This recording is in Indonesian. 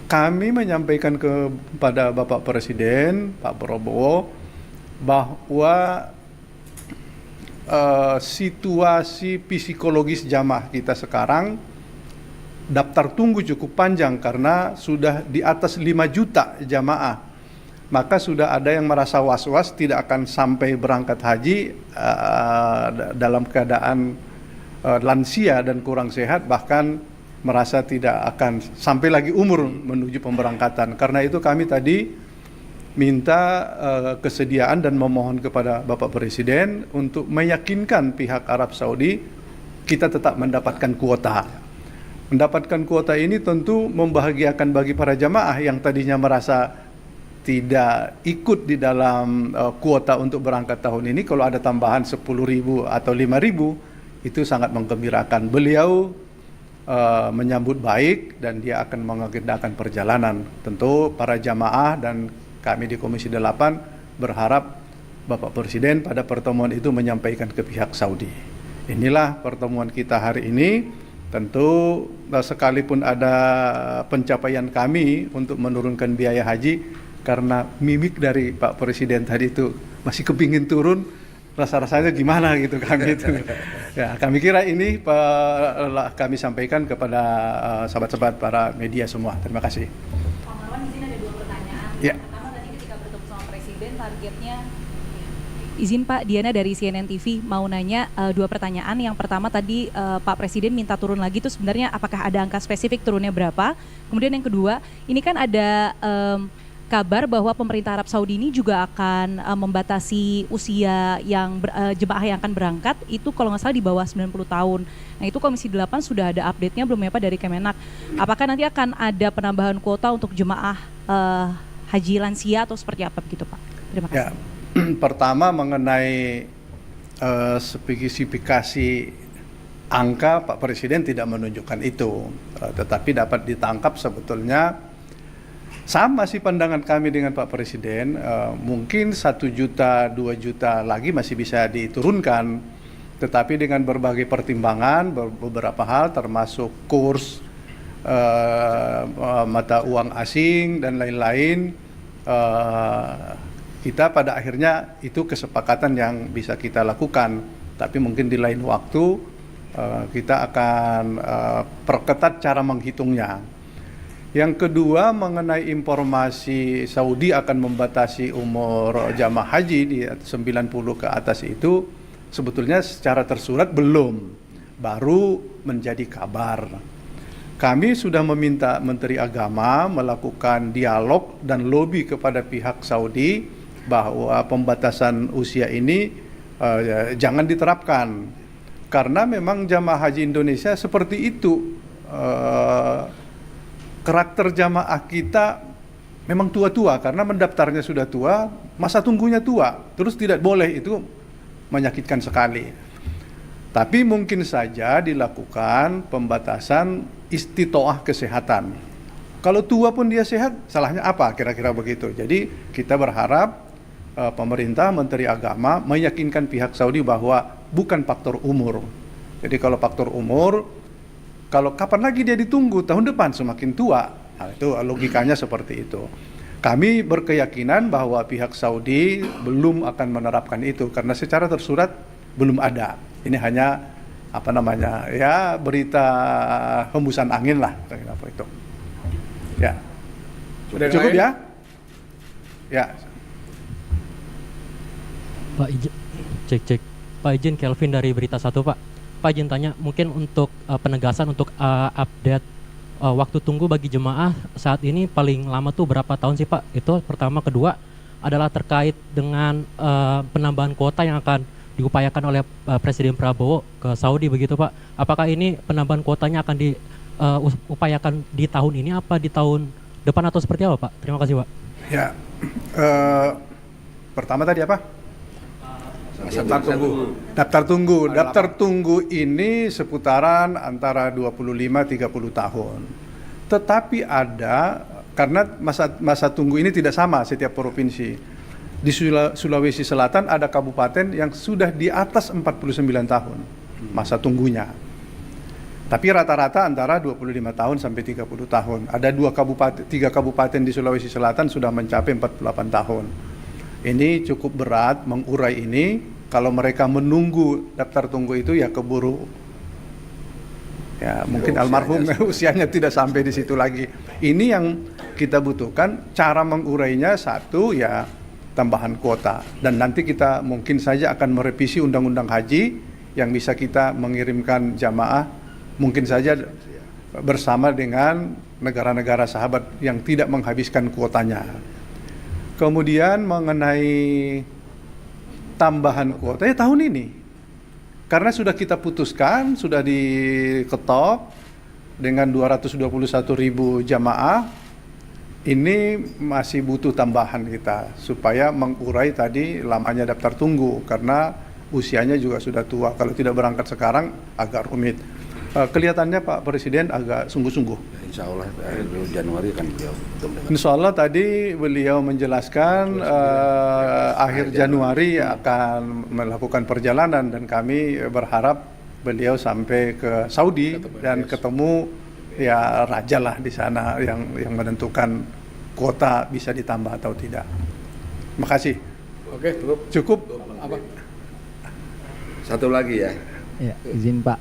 kami menyampaikan kepada Bapak Presiden, Pak Prabowo, bahwa situasi psikologis jamaah kita sekarang daftar tunggu cukup panjang karena sudah di atas 5 juta jamaah. Maka sudah ada yang merasa was-was tidak akan sampai berangkat haji dalam keadaan lansia dan kurang sehat, bahkan merasa tidak akan sampai lagi umur menuju pemberangkatan. Karena itu kami tadi minta kesediaan dan memohon kepada Bapak Presiden untuk meyakinkan pihak Arab Saudi kita tetap mendapatkan kuota. Mendapatkan kuota ini tentu membahagiakan bagi para jamaah yang tadinya merasa tidak ikut di dalam kuota untuk berangkat tahun ini. Kalau ada tambahan 10.000 atau 5.000 itu sangat menggembirakan. Beliau menyambut baik dan dia akan mengagendakan perjalanan. Tentu para jamaah dan kami di Komisi 8 berharap Bapak Presiden pada pertemuan itu menyampaikan ke pihak Saudi. Inilah pertemuan kita hari ini. Tentu sekalipun ada pencapaian kami untuk menurunkan biaya haji, karena mimik dari Pak Presiden tadi itu masih kepingin turun, rasa-rasanya gimana gitu kami itu. Ya, kami kira ini kami sampaikan kepada sahabat-sahabat para media semua. Terima kasih. Pak Marwan, di sini ada 2 pertanyaan. Ya. Pertama, tadi ketika bertemu sama Presiden, targetnya izin Pak, Diana dari CNN TV mau nanya 2 pertanyaan. Yang pertama tadi Pak Presiden minta turun lagi, itu sebenarnya apakah ada angka spesifik turunnya berapa? Kemudian yang kedua, ini kan ada kabar bahwa pemerintah Arab Saudi ini juga akan membatasi usia yang jemaah yang akan berangkat itu kalau nggak salah di bawah 90 tahun. Nah itu Komisi 8 sudah ada update-nya belum ya Pak dari Kemenak? Apakah nanti akan ada penambahan kuota untuk jemaah haji lansia atau seperti apa begitu Pak? Terima kasih. Ya, pertama mengenai spesifikasi angka, Pak Presiden tidak menunjukkan itu, tetapi dapat ditangkap sebetulnya sama sih pandangan kami dengan Pak Presiden. Mungkin 1 juta, 2 juta lagi masih bisa diturunkan, tetapi dengan berbagai pertimbangan, beberapa hal termasuk kurs mata uang asing dan lain-lain, kita pada akhirnya itu kesepakatan yang bisa kita lakukan. Tapi mungkin di lain waktu kita akan perketat cara menghitungnya. Yang kedua mengenai informasi Saudi akan membatasi umur jamaah haji di 90 ke atas itu sebetulnya secara tersurat belum, baru menjadi kabar. Kami sudah meminta Menteri Agama melakukan dialog dan lobby kepada pihak Saudi bahwa pembatasan usia ini jangan diterapkan. Karena memang jamaah haji Indonesia seperti itu. Karakter jamaah kita memang tua-tua karena mendaftarnya sudah tua, masa tunggunya tua, terus tidak boleh, itu menyakitkan sekali. Tapi mungkin saja dilakukan pembatasan istitoah kesehatan. Kalau tua pun dia sehat, salahnya apa? Kira-kira begitu. Jadi kita berharap pemerintah, Menteri Agama meyakinkan pihak Saudi bahwa bukan faktor umur. Jadi kalau faktor umur, kalau kapan lagi dia ditunggu, tahun depan semakin tua. Nah, itu logikanya seperti itu. Kami berkeyakinan bahwa pihak Saudi belum akan menerapkan itu karena secara tersurat belum ada. Ini hanya ya berita hembusan angin lah, apa itu. Ya. Cukup ya? Ya. Pak izin, cek. Pak izin, Kelvin dari Berita 1 Pak. Pak izin tanya, mungkin untuk penegasan untuk update waktu tunggu bagi jemaah saat ini paling lama tuh berapa tahun sih Pak? Itu pertama. Kedua adalah terkait dengan penambahan kuota yang akan diupayakan oleh Presiden Prabowo ke Saudi begitu Pak. Apakah ini penambahan kuotanya akan diupayakan di tahun ini apa di tahun depan atau seperti apa Pak? Terima kasih Pak. Ya, pertama tadi apa? Daftar tunggu ini seputaran antara 25-30 tahun. Tetapi ada, karena masa tunggu ini tidak sama setiap provinsi. Di Sulawesi Selatan ada kabupaten yang sudah di atas 49 tahun masa tunggunya. Tapi rata-rata antara 25 tahun sampai 30 tahun. Ada 3 kabupaten di Sulawesi Selatan sudah mencapai 48 tahun. Ini cukup berat mengurai ini. Kalau mereka menunggu daftar tunggu itu ya keburu. Ya, mungkin almarhum usianya tidak sampai di situ lagi. Ini yang kita butuhkan. Cara mengurainya satu ya tambahan kuota. Dan nanti kita mungkin saja akan merevisi undang-undang haji yang bisa kita mengirimkan jamaah mungkin saja bersama dengan negara-negara sahabat yang tidak menghabiskan kuotanya. Kemudian mengenai tambahan kuota ya tahun ini. Karena sudah kita putuskan, sudah diketok dengan 221.000 jamaah, ini masih butuh tambahan kita supaya mengurai tadi lamanya daftar tunggu karena usianya juga sudah tua. Kalau tidak berangkat sekarang agak rumit. Kelihatannya Pak Presiden agak sungguh-sungguh. Insya Allah Januari kan beliau bertemu dengan. Insya Allah tadi beliau menjelaskan akhir Januari akan melakukan perjalanan dan kami berharap beliau sampai ke Saudi dan ketemu ya raja lah di sana yang menentukan kuota bisa ditambah atau tidak. Terima kasih. Oke, cukup. Cukup. Apa? Satu lagi ya. Ya, izin Pak.